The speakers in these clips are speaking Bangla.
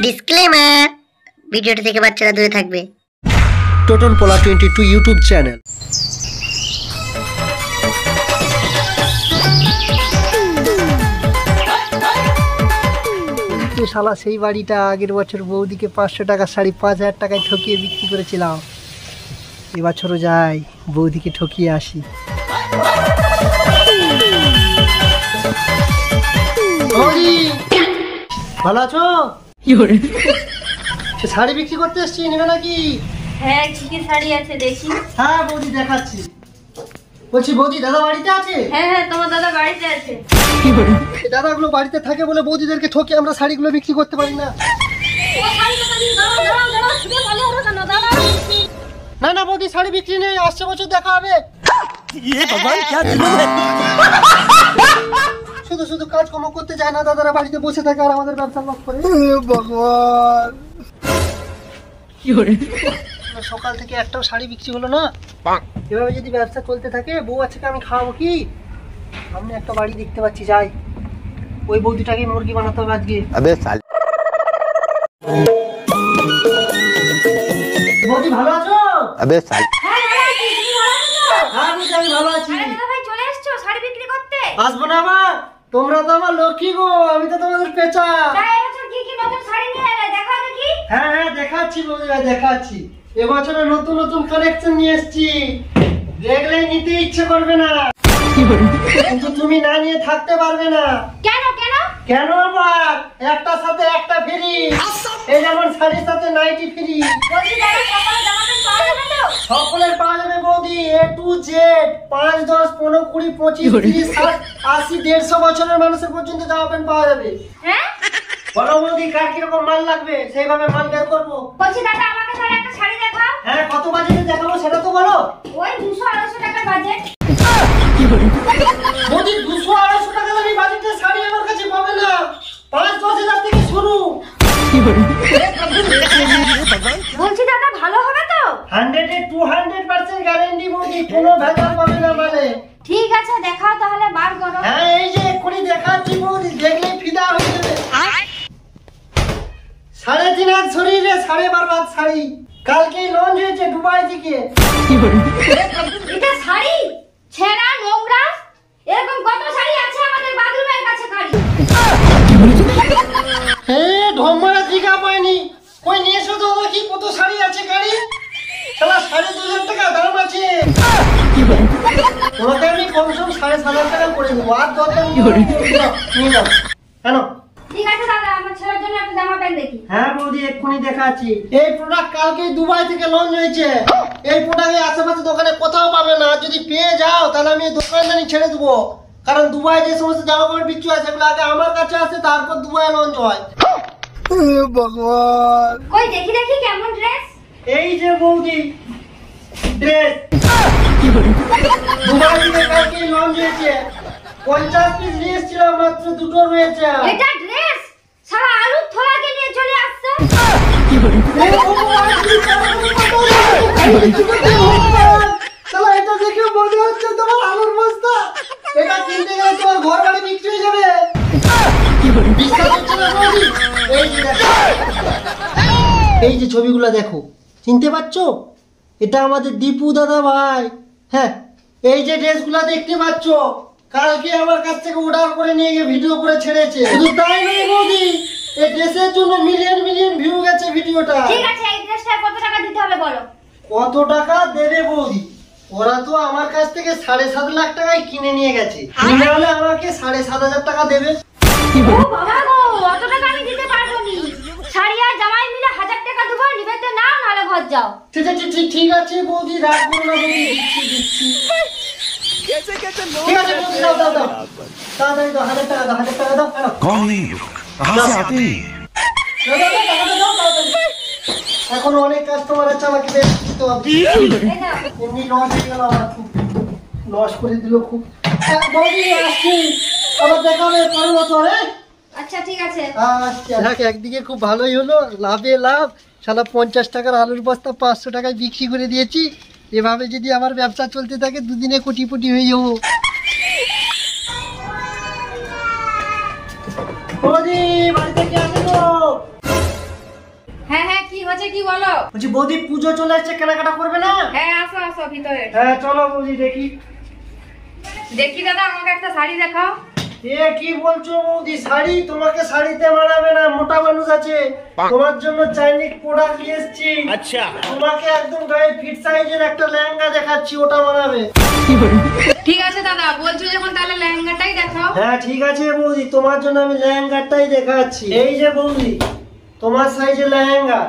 ডিসক্লেমার, ভিডিওটি থেকে বাচ্চারা দূরে থাকবে। টোটন পোলা 22 ইউটিউব চ্যানেল। শালা সেই বাড়িটা আগের বছর বৌদিকে 500 টাকা শাড়ি 5000 টাকায় ঠকিয়ে বিক্রি করেছিলাম। এবছরও যাই বৌদিকে ঠকিয়ে আসি। ভালো আছো? শাড়ি বিক্রি করতে এসছি, নেবে নাকি? হ্যাঁ, কি কি শাড়ি আছে দেখি। হ্যাঁ বৌদি দেখাচ্ছি। বলছি বৌদি দাদা বাড়িতে আছে? হ্যাঁ হ্যাঁ, তোমার দাদা বাড়িতে আছে। দাদাগুলো বাড়িতে থাকে বলে বৌদিদেরকে ঠকে আমরা শাড়িগুলো বিক্রি করতে পারি না। না না বৌদি শাড়ি বিক্রি নেই, আসছে বছর দেখা হবে। শুধু শুধু কাজকর্ম করতে যায় না, দাদারা বাড়িতে বসে থাকে আর আমাদের ব্যবসা লক করে। ভগবান, সকাল থেকে একটাও শাড়ি বিক্রি হলো না। এভাবে যদি ব্যবসা চলতে থাকে বউ আছে আমি খাওয়াবো কি? সামনে একটা বাড়ি দেখতে পাচ্ছি, যাই ওই বৌদিটাকে মুরগি বানাতে হবে আজকে। বৌদি ভালো আছো? হ্যাঁ আমি ভালো আছি। দাদা ভাই চলে এসছো শাড়ি বিক্রি করতে? আসবো না মা, তোমরা তো আমার লক্ষ্মী গো, আমি তো তোমাদের পেঁচা। তাই এবছর কি কি নতুন শাড়ি নিয়ে এলে দেখাও দেখি। হ্যাঁ হ্যাঁ দেখাচ্ছি বৌদি ভাই, দেখাচ্ছি। এবছরে নতুন নতুন কালেকশন নিয়ে এসেছি, দেখলেই নিতে ইচ্ছে করবে না, কিন্তু তুমি না নিয়ে থাকতে পারবে না। কেন কেন? কেন আবার? একটার সাথে একটা ফ্রি। এই যেমন শাড়ির সাথে নাইটি ফ্রি। বলছি দাদা সকালে জামা প্যান্ট পাওয়া যাবে তো? সকলের পাওয়া যাবে বৌদি, A to Z। 5, 10, 15, 20, 25, 30, 60, 80, 150 বছরের মানুষের পর্যন্ত জামা প্যান্ট পাওয়া যাবে। হ্যাঁ বলো বৌদি কার কিরকম মাল লাগবে, সেইভাবে মাল বের করবো। বলছি দাদা আমাকে তাহলে একটা শাড়ি দেখাও। হ্যাঁ কত বাজেটে দেখাবো সেটা তো বলো। ওই 200-250 টাকার বাজেট। বৌদি 200-250 টাকা দামি বাজেটের শাড়ি আমার কাছে পাবে না, 5-10 হাজার থেকে শুরু। বলছি দাদা ভালো হবে তো? 100-200% গ্যারান্টি বৌদি, কোনো ভেজাল পাবে না মানে। ঠিক আছে দেখাও তাহলে, বার করো। হ্যাঁ এই যে এক্ষুনি দেখাচ্ছি বৌদি, দেখলেই ফিদা হয়ে যাবে। 3.5 হাত শরীরে 12.5 হাত শাড়ি, কালকেই লঞ্চ হয়েছে দুবাই থেকে। এটা শাড়ি ছেঁড়া নোংরা, এরকম কত শাড়ি আছে আমাদের বাথরুমের কাছে খালি। হ্যাঁ ঢমরা জিগা পাইনি, কই নিয়ে এসো তো দেখি কত শাড়ি আছে গাড়ি। শালা 2,500 টাকা দাম আছে। তোমাকে আমি কমসম 7,500 টাকা করে দেবো, আর দরকার নেই। নিয়ে যাও কেন? ঠিক আছে দাদা, আমার ছেলের জন্য একটা জামা প্যান্ট দেখি। হ্যাঁ বৌদি এক্ষুনি দেখাচ্ছি। এই প্রোডাক্ট কালকে দুবাই থেকে লঞ্চ হয়েছে। এই প্রোডাক্ট আশেপাশে দোকানে কোথাও পাবে না, যদি পেয়ে যাও তাহলে আমি দোকানদানি ছেড়ে দেবো। কারণ দুবাই যে সমস্ত জামা কাপড় বিক্রি হয় সেগুলো আগে আমার কাছে আসে, তারপর দুবাই লঞ্চ হয়। ভগবান, কই দেখি দেখি কেমন ড্রেস। এই যে বৌদি ড্রেস, দুবাই থেকে কালকে লঞ্চ হয়েছে। 50 পিস নিয়ে এসেছিলাম, মাত্র 2টো রয়েছে। এটা ড্রেস সারা আলুর থোড়াকে নিয়ে চলে আসছে। এটা দেখে মনে হচ্ছে তোমার আলুর বস্তা। এটা কিনতে গেলে তোমার ঘর বাড়ি বিক্রি হয়ে যাবে। বিশ্বাস হচ্ছে না বৌদি? এই যে ছবিগুলো দেখো, চিনতে পারছো? এটা আমাদের দীপু দাদা ভাই। হ্যাঁ এই যে ড্রেসগুলো দেখতে পাচ্ছ, কালকে আমার কাছ থেকে অর্ডার করে নিয়ে গিয়ে ভিডিও করে ছেড়েছে। শুধু তাই নয় বৌদি, এই ড্রেসের জন্য মিলিয়ন মিলিয়ন ভিউ গেছে ভিডিওটা। ঠিক আছে, এই ড্রেসটা কত টাকা দিতে হবে বলো? কত টাকা দেবে বৌদি? ওরা তো আমার কাছ থেকে 7.5 লাখ টাকায় কিনে নিয়ে গেছে, কিনে হলে আমাকে 7,500 টাকা দেবে। ও বাবা গো, অত টাকা আমি দিতে পারবো নি। শাড়ি আর জামাই মিলে 1000 টাকা দেবো, নিবে তো নাও, নাহলে ঘর যাও। ঠিক আছে বৌদি, রাগ করো না বৌদি, দিচ্ছি। ঠিক আছে বৌদি, দাও দাও দাও, তাড়াতাড়ি দাও, 1000 টাকা দাও, 1000 টাকা দাও। कौन है ये लोग? कहाँ से आते हैं? এখন অনেক কাস্টমার আছে, আমাকে বেশ দিতে হবে। এমনি লস হয়ে গেল, আমার খুব লস করে দিল খুব। বৌদি আসছি, আবার দেখা হবে পরের বছর। আচ্ছা ঠিক আছে। একদিকে খুব ভালোই হলো, লাভে লাভ। শালা 50 টাকার আলুর বস্তা 500 টাকায় বিক্রি করে দিয়েছি। এভাবে যদি আমার ব্যবসা চলতে থাকে দুদিনে কোটিপতি হয়ে যাবো। বৌদি বাড়িতে কে আছে গো? হয়েছে কি বলো? বলছি বৌদি পুজো চলে আসছে, কেনাকাটা করবে না? হ্যাঁ আসো আসো ভিতরে। হ্যাঁ চলো বৌদি দেখি। দেখি দাদা আমাকে একটা শাড়ি দেখাও। এ কি বলছো বৌদি, শাড়ি তোমাকে শাড়িতে মানাবে না, মোটা মানুষ আছে। তোমার জন্য চাইনিজ প্রোডাক্ট নিয়ে এসেছি। আচ্ছা তোমাকে একদম গায়ে ফিট সাইজের একটা লেহেঙ্গা দেখাচ্ছি, ওটা মানাবে। ঠিক আছে দাদা, বলছো যখন তাহলে লেহেঙ্গাটাই দেখাও। হ্যাঁ ঠিক আছে বৌদি, তোমার জন্য আমি লেহেঙ্গাটাই দেখাচ্ছি। এই যে বৌদি তোমার সাইজের লেহেঙ্গা।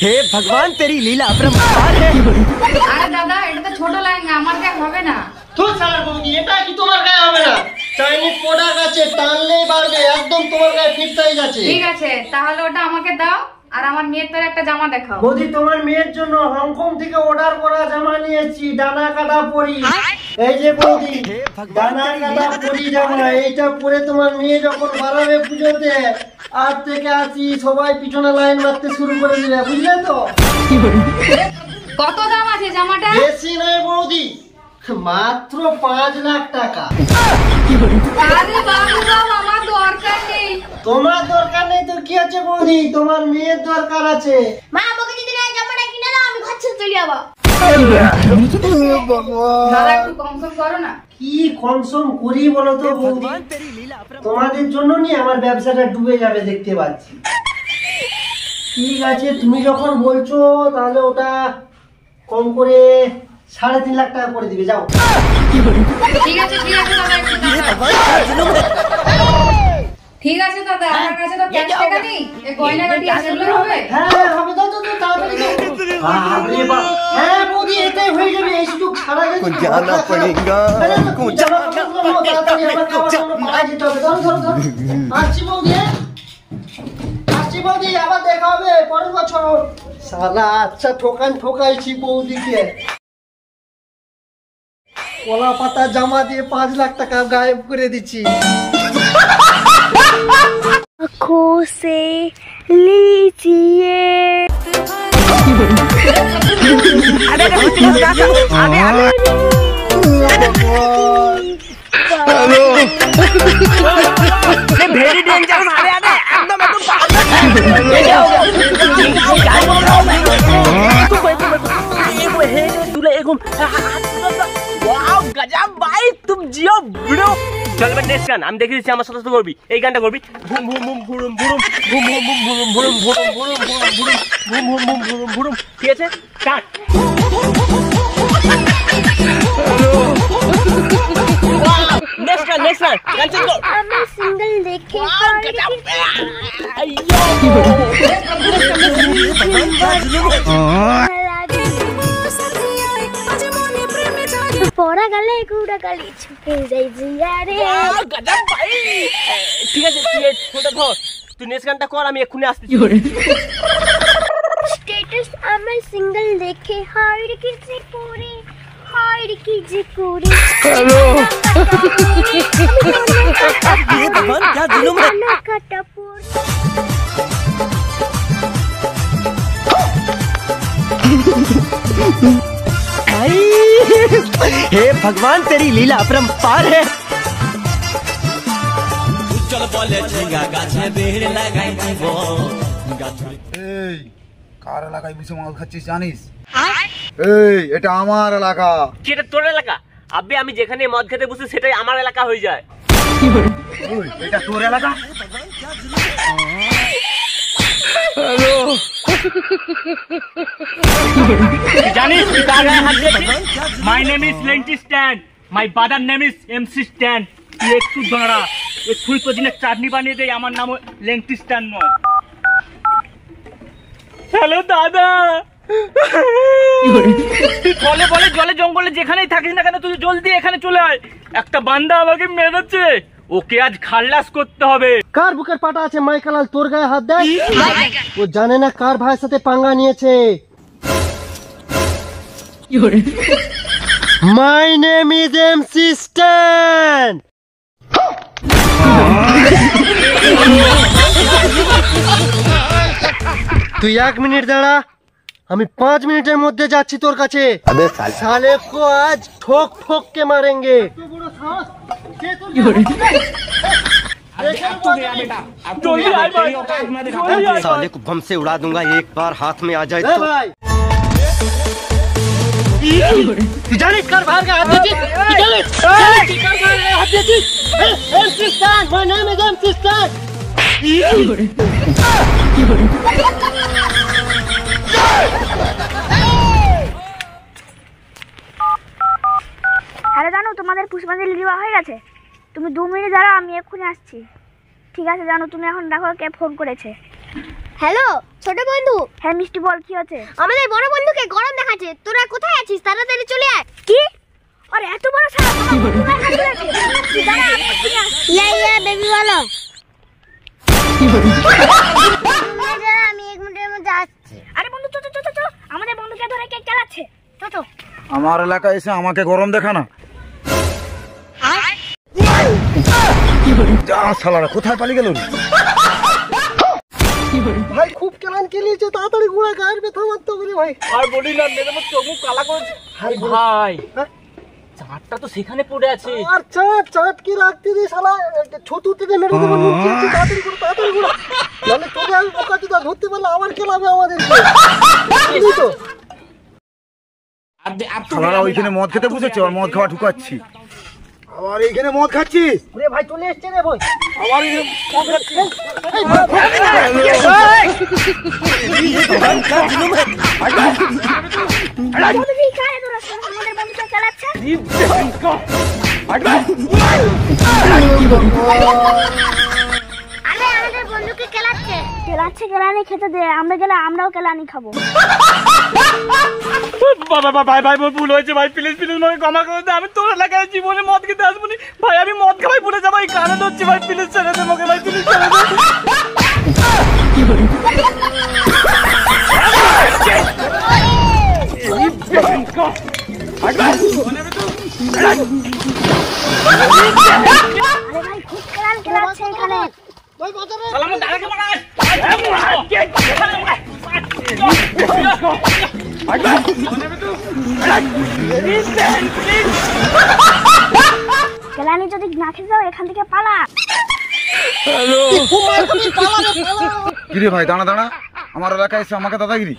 हे भगवान तेरी लीला अपरंपार है। আরে দাদা এটা তো ছোট লেহেঙ্গা, আমার গায়ে হবে না। তো সারা বৌদি এটা কি তোমার গায়ে হবে না? চাইনিজ প্রোডাক্ট আছে, টানলেই বাড়বে, একদম তোমার গায়ে ফিট সাইজ আছে। ঠিক আছে তাহলে ওটা আমাকে দাও, আর আমার মেয়ের তোর একটা জামা দেখাও। বৌদি তোমার মেয়ের জন্য হংকং থেকে অর্ডার করা জামা নিয়েছি, ডানা কাটা পরি। এই যে বৌদি ডানা কাটা পরি জামা, এইটা পরে তোমার মেয়ে যখন বাড়াবে পুজোতে, আজ থেকে আসি সবাই পিছনে লাইন মারতে শুরু করে দিবে, বুঝলে তো? কত দাম আছে জামাটা? বেশি নয় বৌদি, মাত্র 5 লাখ টাকা। আরে বাবু দাও, আমার দরকার নেই। তোমার দরকার নেই তো কি আছে বৌদি, তোমার মেয়ের দরকার আছে। মা আমাকে যদি না জামাটা কিনে দাও আমি ঘর ছেড়ে চলে যাবো। দাদা একটু কম সম করো না। কি কনসম করি বলো তো বৌদি, তোমাদের জন্য নিয়ে আমার ব্যবসাটা ডুবে যাবে দেখতে পাচ্ছি। ঠিক আছে তুমি যখন বলছো তাহলে ওটা কম করে 3.5 লাখ টাকা করে দিবে, যাও। ঠিক আছে দাদা একটু দাঁড়াও। ঠিক আছে দাদা, আমার কাছে তো ক্যাশ টাকা নেই, এই গয়নাগাটি আছে, এগুলো হবে? হ্যাঁ হবে, দাও দাও তাড়াতাড়ি দাও। আরে বাহ, হ্যাঁ বৌদি এটাই হয়ে যাবে, এই সুযোগ ছাড়া গেছে। कुछ जाना पड़ेगा, कुछ তাড়াতাড়ি আমার খাওয়ার জন্য পাড়ায় যেতে হবে। ধরো ধরো ধরো, আসছি বৌদি, আসছি বৌদি, আবার দেখা হবে পরের বছর। শালা আচ্ছা ঠকাইছি বৌদিকে। কলা পাতা জামা দিয়ে 5 লাখ টাকা গায়েব করে দিচ্ছি। आँखों से लीजिए। वेरी डेंजरस आ रहे हैं एकदम गजब भाई, तुम जियो ब्रो। चल मैं नेक्स्ट गान আমি দেখে দিচ্ছি, আমার সাথে সাথে করবি, এই গানটা করবি। Boom boom boom boom boom boom boom boom boom boom boom boom boom boom boom boom boom. ঠিক আছে স্টার্ট। नेक्स्ट गान गान चल गो। हमें सिंगल देखे পড়া গেলে গুড়া গালি ছুটে যাই জিয়া রে। গজব ভাই, ঠিক আছে তুই ফোনটা ধর, তুই নেক্সট গানটা কর, আমি এক্ষুনি আসতেছি। স্ট্যাটাস আমার সিঙ্গেল দেখে হাইড কিছে করে, হাইড কিছে করে। হ্যালো ये भगवान क्या दिनों में काटा पोर। हे भगवान तेरी लीला अपरंपार है। চল বলে ঠেঙ্গা গাছে বেড় লাগাই দিব। এই কার এলাকায় বসে মাল খাচ্ছিস জানিস? এই এটা আমার এলাকা। সেটা তোর এলাকা? আবে আমি যেখানে মদ খেতে বসে সেটাই আমার এলাকা হয়ে যায়। ওই এটা তোর এলাকা? হ্যালো জানিস তুই কার গায়ে হাত দিয়েছিস? My name is lenti stand, my father name is MC stand. তুই একটু দাঁড়া, একটু প্রতিদিন চাটনি বানিয়ে দেয়, আমার নাম লেন্টি স্ট্যান্ড নয়। হ্যালো দাদা, তুই বলে বলে জলে জঙ্গলে যেখানেই থাকিস না কেন তুই জলদি এখানে চলে আয়। একটা বান্দা আমাকে মেরেছে, ওকে আজ খাল্লাস করতে হবে। কার বুকের পাটা আছে মাইকেলাল, তোর গায়ে হাত দেয়? ও জানে না কার ভাইয়ের সাথে পাঙ্গা নিয়েছে। My name is MC stand. তুই 1 মিনিট দাঁড়া, আমি 5 মিনিটের মধ্যে যাচ্ছি তোর কাছে। साले को आज ठोक ठोक के मारेंगे। জলদি আয় ভাই, জলদি আয় साले को बम से उड़ा दूंगा एक बार हाथ में आ जाए ए भाई तू जानिस कर बाहर का हाथ दे तू जानिस हाथ दे एमसिस्तान माय नेम इज एमसिस्तान হ্যালো জানো তোমাদের পুষ্পাঞ্জলি দেওয়া হয়ে গেছে। তুমি 2 মিনিট দাঁড়াও, আমি এক্ষুনি আসছি। ঠিক আছে জানো, তুমি এখন দেখো কে ফোন করেছে। হ্যালো ছোট বন্ধু। হ্যাঁ মিষ্টি বল, কি হচ্ছে? আমাদের বড় বন্ধুকে গরম দেখাচ্ছে, তোরা কোথায় আছিস? তাড়াতাড়ি চলে আয়। কি? আরে এত বড় সারা ইয়া বেবি বলো। আমি 1 মিনিটের মধ্যে আসছি। আরে বন্ধু চল চল চল, আমাদের বন্ধুকে ধরে কে চালাচ্ছে? চল চল। আমার এলাকায় এসে আমাকে গরম দেখা না। যা শালারা কোথায় পালিয়ে গেল? ভাই খুব কেলান কেলিয়েছে, তাড়াতাড়ি ঘোড়া গায়ের ব্যথা মারতে হবে ভাই। আর বলি না, মেরে মত চোখ মুখ কালা করেছে। হাই ভাই, চাটটা তো সেখানে পড়ে আছে। আর চাট কি রাখতে দে শালা, ছতুতে দে মেরে দেবো নিচে। তাড়াতাড়ি ঘোড়া নালে তোকে আমি বোকা চোদা ধরতে পারলে আবার খেলাবে আমাদেরকে। তো শালারা ওইখানে মদ খেতে বসেছে, আর মদ খাওয়া ঢুকাচ্ছি। আবার এইখানে মদ খাচ্ছিস? ওরে ভাই চলে এসছে রে ভাই। আবার এইখানে মদ খাচ্ছিস? বন্ধু কারে ধরে আমাদের বন্ধুকে চালাচ্ছে? আরে আমাদের বন্ধুকে খেলাচ্ছে। কেলানি খেতে দে, আমরা গেলে আমরাও কেলানি খাবো। ভাই ভাই ভুল হয়েছে ভাই, প্লিজ প্লিজ আমাকে ক্ষমা করে দে। আমি তোর এলাকায় জীবনে মদ খেতে আসবো না ভাই, আমি মদ খাওয়াই ভুলে যাবো। এই কানে ধরছি ভাই, প্লিজ ছেড়ে দে আমাকে ভাই, প্লিজ ছেড়ে দে। আরে ভাই খুব কেলাচ্ছে এখানে। সালাম দাঁড়াকে মারাই। কেলানি যদি না খেতে যাও এখান থেকে পালা। কিরে ভাই দাঁড়া দাঁড়া, আমার এলাকায় এসে আমাকে দাদাগিরি।